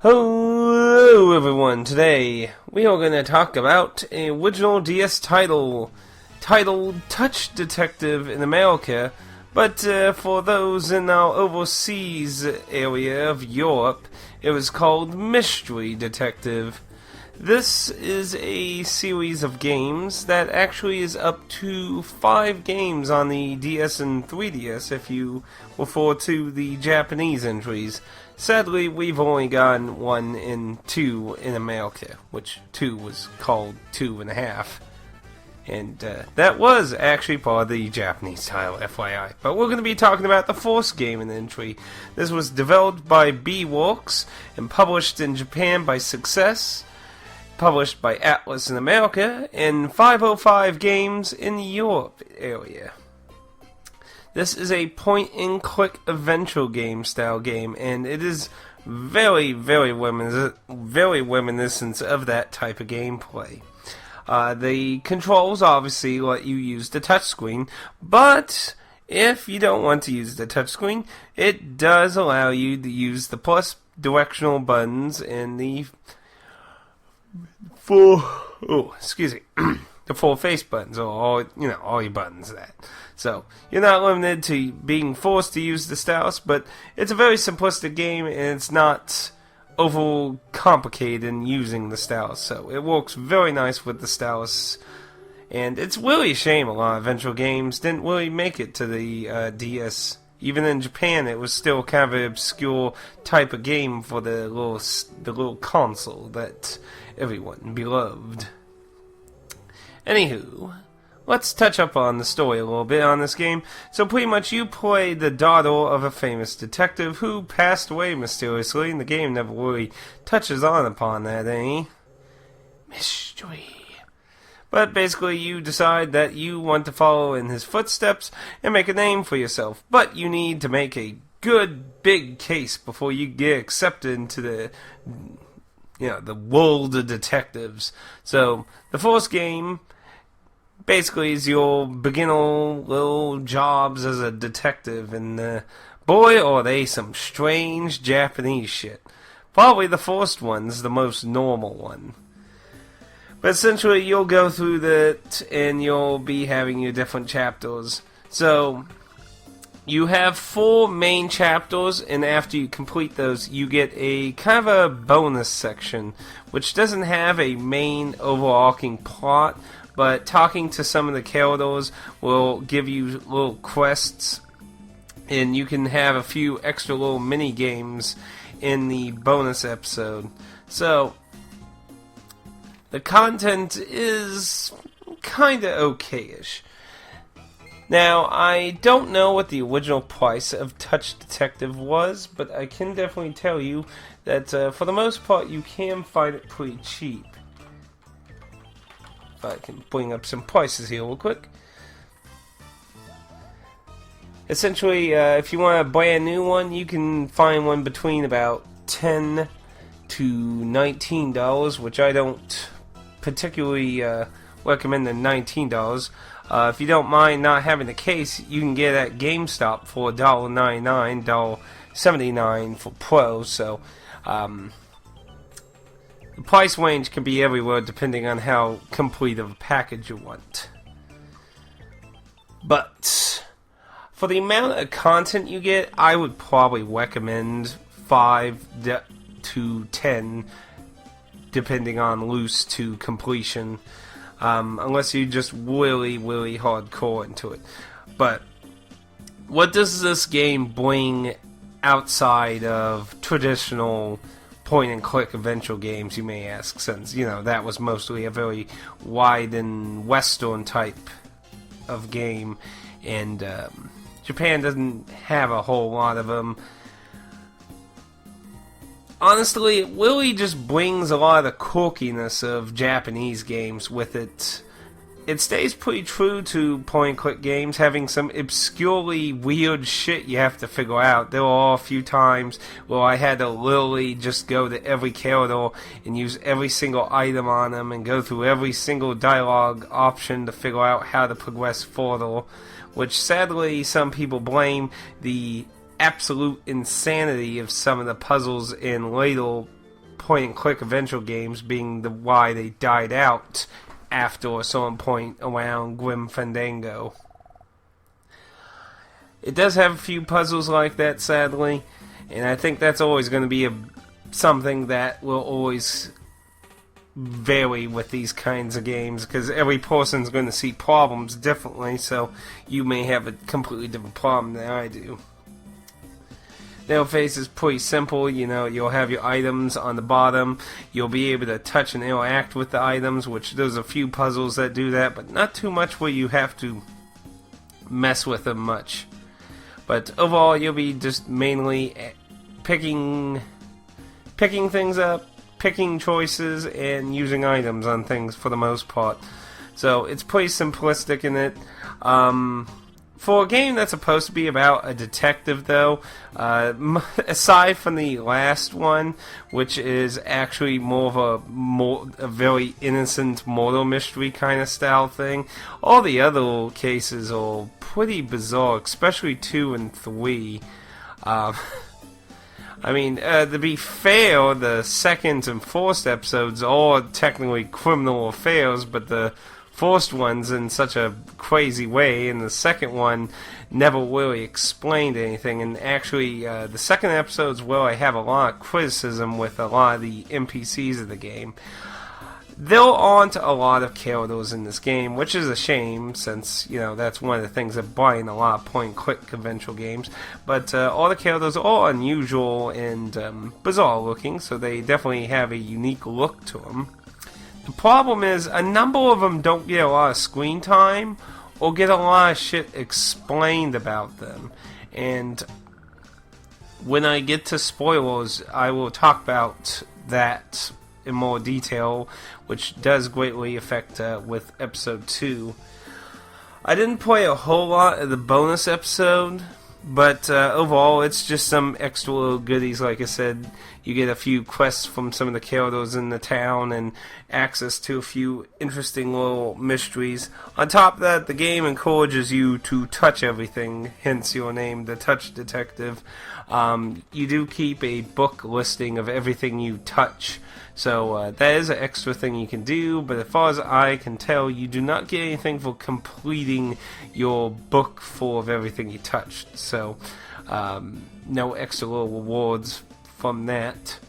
Hello everyone, today we are going to talk about an original DS title titled Touch Detective in America, but for those in our overseas area of Europe, it was called Mystery Detective. This is a series of games that actually is up to 5 games on the DS and 3DS if you refer to the Japanese entries. Sadly, we've only gotten 1 and 2 in America, which 2 was called 2.5. And that was actually part of the Japanese title, FYI. But we're going to be talking about the first game in the entry. This was developed by B-Works and published in Japan by Success, published by Atlas in America, and 505 Games in the Europe area. This is a point-and-click adventure game style game, and it is very reminiscent of that type of gameplay. The controls obviously let you use the touchscreen, but if you don't want to use the touchscreen, it does allow you to use the plus directional buttons and the the full face buttons, or all your buttons that. So you're not limited to being forced to use the stylus, but it's a very simplistic game and it's not over complicated in using the stylus. So it works very nice with the stylus, and it's really a shame a lot of adventure games didn't really make it to the DS. Even in Japan, it was still kind of an obscure type of game for the little console that everyone beloved. Anywho, let's touch up on the story a little bit on this game. So pretty much you play the daughter of a famous detective who passed away mysteriously, and the game never really touches on upon that, mystery. But basically you decide that you want to follow in his footsteps and make a name for yourself. But you need to make a good big case before you get accepted into the world of detectives. So the first game basically is your beginner little jobs as a detective, and boy are they some strange Japanese shit. Probably the first one's the most normal one. But essentially you'll go through that and you'll be having your different chapters. So you have 4 main chapters, and after you complete those, you get a kind of a bonus section, which doesn't have a main overarching plot, but talking to some of the characters will give you little quests, and you can have a few extra little mini games in the bonus episode. So the content is kinda okay-ish. Now, I don't know what the original price of Touch Detective was, but I can definitely tell you that for the most part you can find it pretty cheap. If I can bring up some prices here real quick. Essentially, if you want a brand new one, you can find one between about $10 to $19, which I don't particularly recommend the $19. If you don't mind not having the case, you can get it at GameStop for $1.99, $1.79 for Pro. So the price range can be everywhere depending on how complete of a package you want. But for the amount of content you get, I would probably recommend 5 to 10, depending on loose to completion. Unless you just really hardcore into it. But what does this game bring outside of traditional point-and-click adventure games, you may ask, since, that was mostly a very wide and western type of game, and Japan doesn't have a whole lot of them. Honestly, it really just brings a lot of the quirkiness of Japanese games with it. It stays pretty true to point-and-click games, having some obscurely weird shit you have to figure out. There were a few times where I had to literally just go to every character and use every single item on them and go through every single dialogue option to figure out how to progress further, which sadly some people blame the absolute insanity of some of the puzzles in later point-and-click adventure games being why they died out after a certain point around Grim Fandango. It does have a few puzzles like that, sadly, and I think that's always going to be something that will always vary with these kinds of games, because every person's going to see problems differently, so you may have a completely different problem than I do. The interface is pretty simple. You'll have your items on the bottom. You'll be able to touch and interact with the items, which there's a few puzzles that do that, but not too much where you have to mess with them much. But overall, you'll be just mainly picking things up, picking choices, and using items on things for the most part. So it's pretty simplistic in it. For a game that's supposed to be about a detective, though, aside from the last one, which is actually more of a very innocent murder mystery kind of style thing, all the other cases are pretty bizarre, especially 2 and 3. To be fair, the second and fourth episodes are technically criminal affairs, but the first one's in such a crazy way, and the second one never really explained anything. And actually, the second episode's where I have a lot of criticism with a lot of the NPCs of the game. There aren't a lot of characters in this game, which is a shame, since, that's one of the things that bind a lot of point-and-click adventure games. But all the characters are unusual and bizarre looking, so they definitely have a unique look to them. The problem is, a number of them don't get a lot of screen time, or get a lot of shit explained about them. And when I get to spoilers, I will talk about that in more detail, which does greatly affect with episode 2. I didn't play a whole lot of the bonus episode, but overall it's just some extra little goodies. Like I said, you get a few quests from some of the characters in the town and access to a few interesting little mysteries. On top of that, the game encourages you to touch everything, hence your name, the Touch Detective. You do keep a book listing of everything you touch, so that is an extra thing you can do, but as far as I can tell, you do not get anything for completing your book full of everything you touched, so no extra little rewards from that.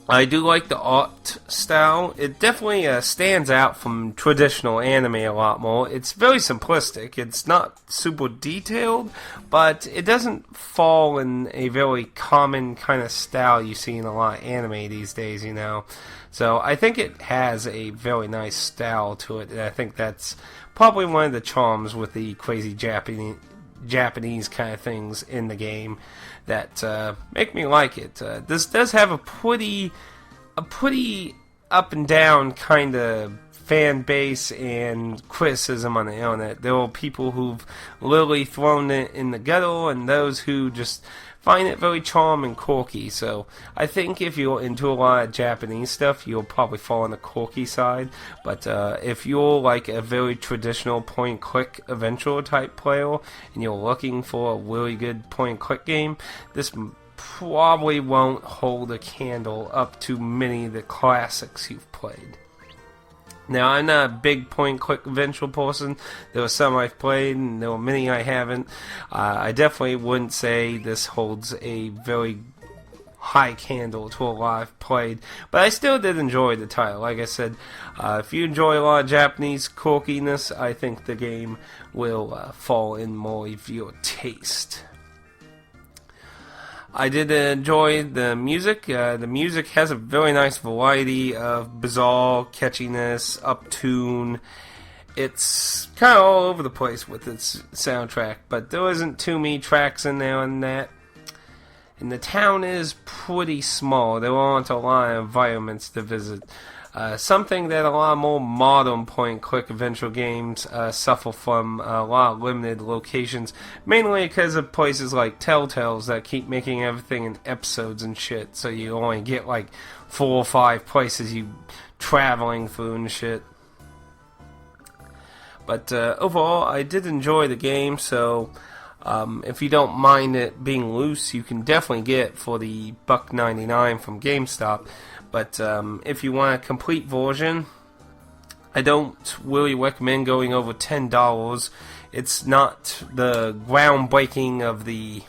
I do like the art style. It definitely stands out from traditional anime a lot more. It's very simplistic. It's not super detailed, but it doesn't fall in a very common kind of style you see in a lot of anime these days, So I think it has a very nice style to it, and I think that's probably one of the charms with the crazy Japanese kind of things in the game that make me like it. This does have a pretty up and down kind of fan base and criticism on the internet. There are people who've literally thrown it in the gutter, and those who just find it very charming and quirky. So I think if you're into a lot of Japanese stuff, you'll probably fall on the quirky side. But if you're like a very traditional point-and-click adventure type player, and you're looking for a really good point-and-click game, this probably won't hold a candle up to many of the classics you've played. Now, I'm not a big point-and-click adventure person. There were some I've played, and there were many I haven't. I definitely wouldn't say this holds a very high candle to a lot I've played, but I still did enjoy the title. Like I said, if you enjoy a lot of Japanese quirkiness, I think the game will fall in more of your taste. I did enjoy the music. The music has a very nice variety of bizarre catchiness, uptune. It's kind of all over the place with its soundtrack, but there isn't too many tracks in there on that. And the town is pretty small. There aren't a lot of environments to visit. Something that a lot more modern point-and-click adventure games suffer from, a lot of limited locations, mainly because of places like Telltale's that keep making everything in episodes and shit, so you only get like 4 or 5 places you traveling through and shit. But overall, I did enjoy the game, so If you don't mind it being loose, you can definitely get it for the $1.99 from GameStop. But if you want a complete version, I don't really recommend going over $10. It's not the groundbreaking of the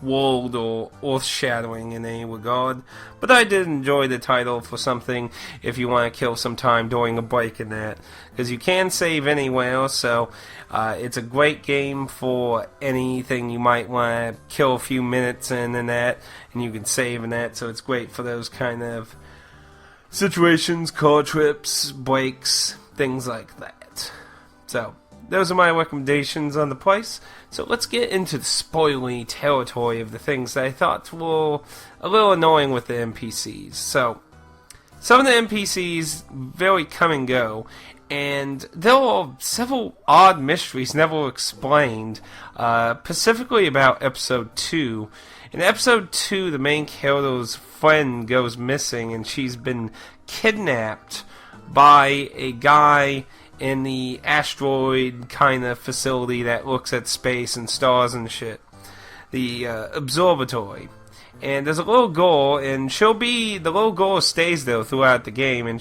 world or earth-shattering in any regard, but I did enjoy the title for something if you want to kill some time during a break in that, because you can save anywhere, so it's a great game for anything you might want to kill a few minutes in and that, and you can save in that, so it's great for those kind of situations, car trips, breaks, things like that. So those are my recommendations on the price. So let's get into the spoilery territory of the things that I thought were a little annoying with the NPCs. So, some of the NPCs very come and go, and there are several odd mysteries never explained, specifically about Episode 2. In Episode 2, the main character's friend goes missing, and she's been kidnapped by a guy in the asteroid kind of facility that looks at space and stars and shit. The observatory. And there's a little girl, and the little girl stays there throughout the game, and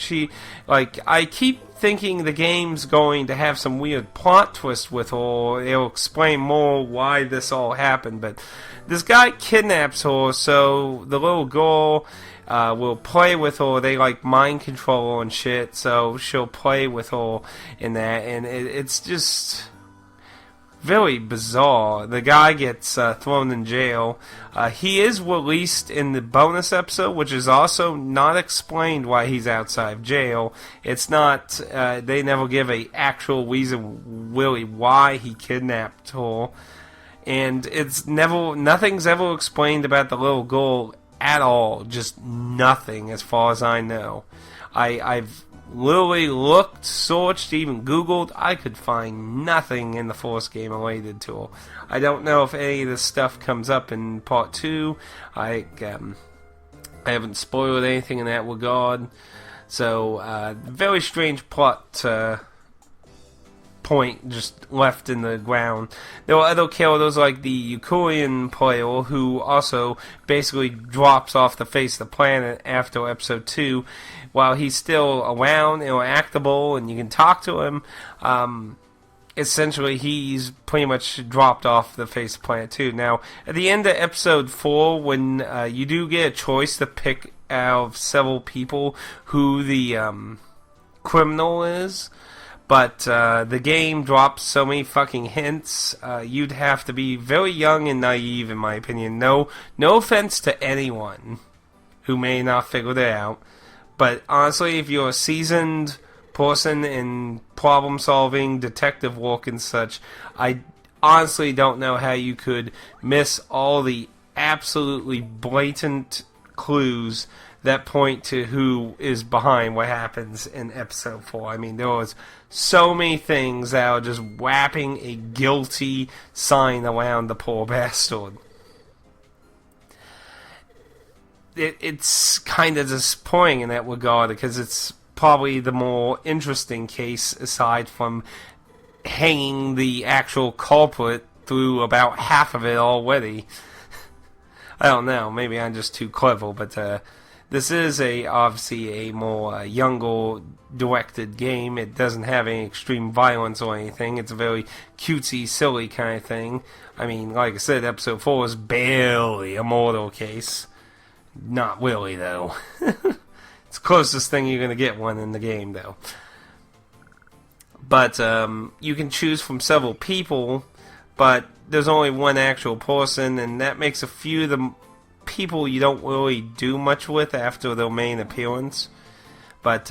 I keep thinking the game's going to have some weird plot twist with her, or it'll explain more why this all happened, but this guy kidnaps her, so the little girl will play with her. They mind control her and shit, so she'll play with her in that, and it's just very bizarre. The guy gets thrown in jail. He is released in the bonus episode, which is also not explained why he's outside of jail. It's not, they never give a actual reason really why he kidnapped her, and nothing's ever explained about the little girl at all, just nothing as far as I know. I've literally looked, searched, even Googled. I could find nothing in the first game related to her. I don't know if any of this stuff comes up in Part 2. I haven't spoiled anything in that regard. So, very strange plot point just left in the ground. There are other characters like the Ukrainian player who also basically drops off the face of the planet after episode 2. While he's still around, actable, and you can talk to him, essentially he's pretty much dropped off the face of the planet too. Now, at the end of episode 4, when you do get a choice to pick out of several people who the criminal is, but the game drops so many fucking hints, you'd have to be very young and naive, in my opinion. No offense to anyone who may not figure that out, but honestly, if you're a seasoned person in problem-solving, detective work and such, I honestly don't know how you could miss all the absolutely blatant clues that point to who is behind what happens in episode 4. I mean, there was so many things that are just wrapping a guilty sign around the poor bastard. It's kind of disappointing in that regard, because it's probably the more interesting case aside from hanging the actual culprit through about half of it already. I don't know, maybe I'm just too clever, but this is obviously a more younger directed game. It doesn't have any extreme violence or anything. It's a very cutesy, silly kind of thing. I mean, like I said, episode 4 is barely a murder case. Not really, though. It's the closest thing you're going to get one in the game, though. But you can choose from several people, but there's only one actual person, and that makes a few of the people you don't really do much with after their main appearance. But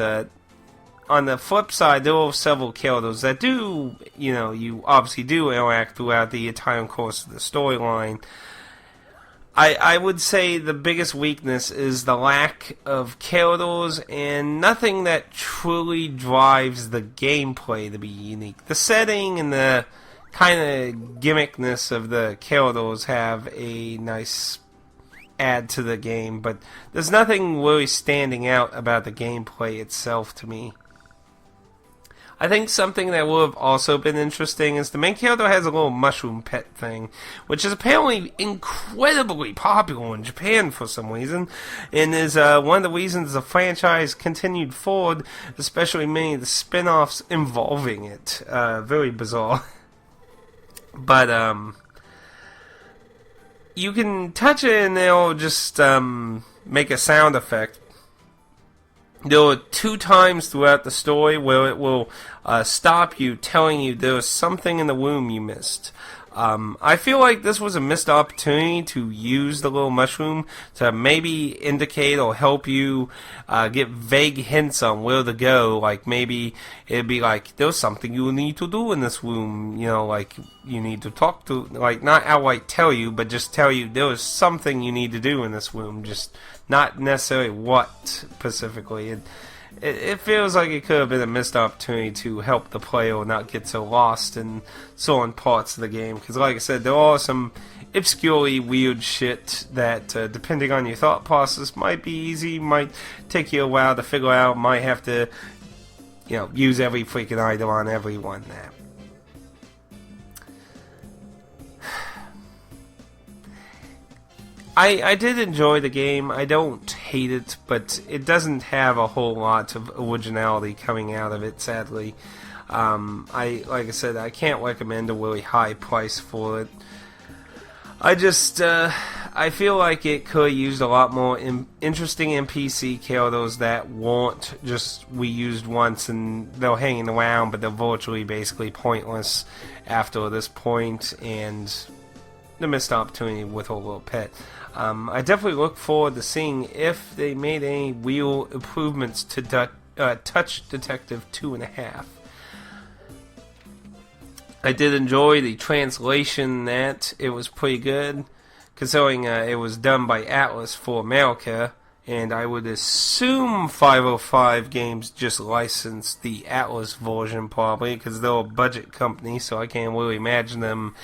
on the flip side, there are several characters that do, you obviously do interact throughout the entire course of the storyline. I would say the biggest weakness is the lack of characters and nothing that truly drives the gameplay to be unique. The setting and the kind of gimmickness of the characters have a nice add to the game, but there's nothing really standing out about the gameplay itself to me. I think something that would have also been interesting is the main character has a little mushroom pet thing, which is apparently incredibly popular in Japan for some reason, and is one of the reasons the franchise continued forward, especially many of the spin-offs involving it. Very bizarre. But, you can touch it and it'll just make a sound effect. There are 2 times throughout the story where it will stop you, telling you there was something in the room you missed. I feel like this was a missed opportunity to use the little mushroom to maybe indicate or help you get vague hints on where to go. Like maybe it'd be like, there's something you need to do in this room. You know, like you need to talk to, like not outright tell you, but just tell you there is something you need to do in this room. Just not necessarily what specifically. It feels like it could have been a missed opportunity to help the player not get so lost in certain parts of the game. Because like I said, there are some obscurely weird shit that, depending on your thought process, might be easy, might take you a while to figure out, might have to, you know, use every freaking item on everyone there. I did enjoy the game. I don't hate it, but it doesn't have a whole lot of originality coming out of it, sadly. Like I said, I can't recommend a really high price for it. I just, I feel like it could have used a lot more interesting NPC characters that weren't just reused once and they're hanging around, but they're virtually basically pointless after this point, and the missed opportunity with a little pet. I definitely look forward to seeing if they made any real improvements to Touch Detective 2.5. I did enjoy the translation that it was pretty good, considering it was done by Atlas for America, and I would assume 505 Games just licensed the Atlas version probably, because they're a budget company, so I can't really imagine them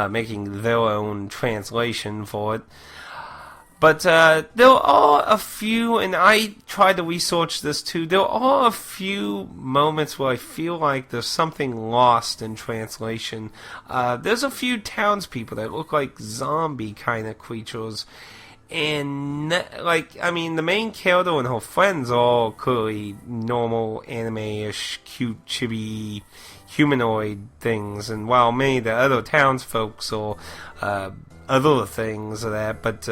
making their own translation for it. But there are a few, and I tried to research this too, there are a few moments where I feel like there's something lost in translation. There's a few townspeople that look like zombie kind of creatures. And, like, I mean, the main character and her friends are all clearly normal, anime-ish, cute, chibi, humanoid things. And while many of the other townsfolk are other things of that, but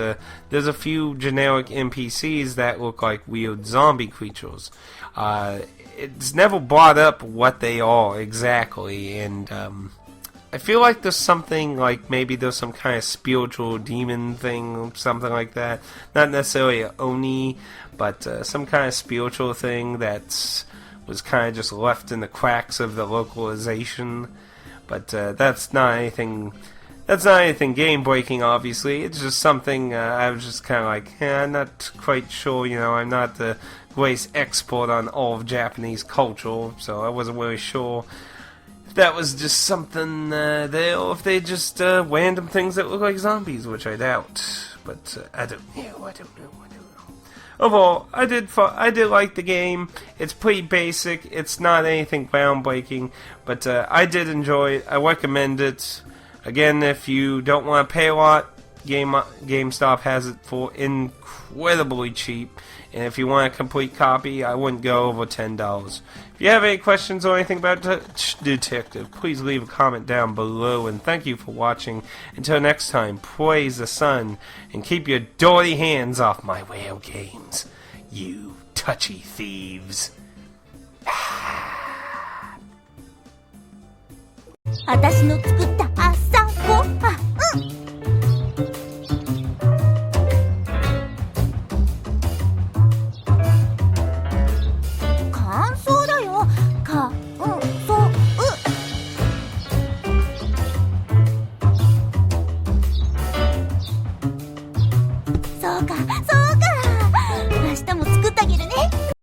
there's a few generic NPCs that look like weird zombie creatures. It's never brought up what they are exactly, and I feel like there's something, like maybe there's some kind of spiritual demon thing, something like that. Not necessarily an Oni, but some kind of spiritual thing that was kind of just left in the cracks of the localization. But that's not anything game breaking, obviously. It's just something I was just kind of like, I'm not quite sure, you know, I'm not the greatest expert on all of Japanese culture, so I wasn't really sure if that was just something there, or if they just random things that look like zombies, which I doubt. But I don't know. Overall, I did like the game. It's pretty basic. It's not anything groundbreaking, but I did enjoy it. I recommend it. Again, if you don't want to pay a lot, GameStop has it for incredibly cheap. And if you want a complete copy, I wouldn't go over $10. If you have any questions or anything about Touch Detective, please leave a comment down below. And thank you for watching. Until next time, praise the sun and keep your dirty hands off my whale games, you touchy thieves. 私の作った